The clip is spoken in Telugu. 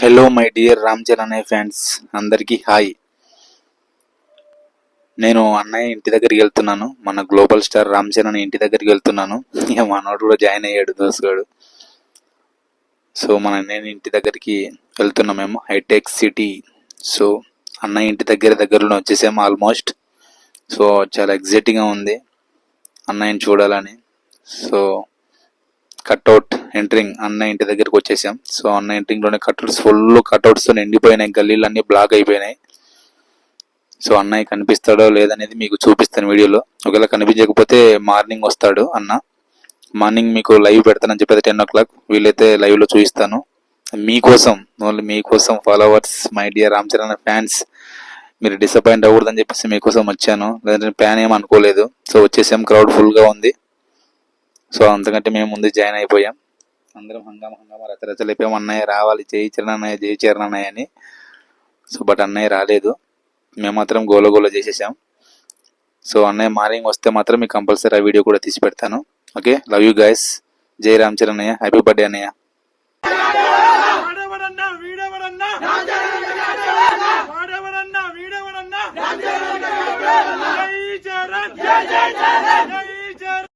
Hello my dear Ram Charan fans, అందరికీ హాయ్. నేను అన్నయ్య ఇంటి దగ్గరికి వెళ్తున్నాను. మన గ్లోబల్ స్టార్ రామ్ చరణ్ ఇంటి దగ్గరికి వెళ్తున్నాను. ఇక మనోడు కూడా జాయిన్ అయ్యాడు దోస్తుగాడు. సో మన అన్నయ్య ఇంటి దగ్గరికి వెళ్తున్నాం మేము, హైటెక్ సిటీ. సో అన్నయ్య ఇంటి దగ్గరలో వచ్చేసాము ఆల్మోస్ట్. సో చాలా ఎగ్జైటింగ్గా ఉంది అన్నయ్యని చూడాలని. సో కట్అవుట్ ఎంట్రింగ్ అన్న ఇంటి దగ్గరికి వచ్చేసాం. సో అన్న ఎంట్రింగ్లోనే ఫుల్ కట్అవుట్స్తో నిండిపోయినాయి, గల్లీలు అన్నీ బ్లాక్ అయిపోయినాయి. సో అన్నయ్య కనిపిస్తాడో లేదనేది మీకు చూపిస్తాను వీడియోలో. ఒకవేళ కనిపించకపోతే మార్నింగ్ వస్తాడు అన్న. మార్నింగ్ మీకు లైవ్ పెడతానని చెప్పేది 10 o'clock. వీలైతే లైవ్లో చూపిస్తాను మీకోసం, ఓన్లీ మీకోసం followers, my dear Ram Charan fans. మీరు డిసప్పాయింట్ అవ్వకూడదని చెప్పేసి మీకోసం వచ్చాను, లేదంటే ప్లాన్ ఏం అనుకోలేదు. సో వచ్చేసాం, క్రౌడ్ ఫుల్గా ఉంది. సో అంతకంటే మేము ముందు జాయిన్ అయిపోయాం. అందరం హంగామా రచరచలు అయిపోయాం. అన్నయ్య రావాలి, జై చరణ్ అన్నయ్య అని. సో బట్ అన్నయ్య రాలేదు, మేము మాత్రం గోల చేసేసాం. సో అన్నయ్య మార్నింగ్ వస్తే మాత్రం మీకు కంపల్సరీ ఆ వీడియో కూడా తీసి పెడతాను. Okay, love you guys. జై రామ్ చరణ్ అన్నయ్య, హ్యాపీ బర్త్డే అన్నయ్య.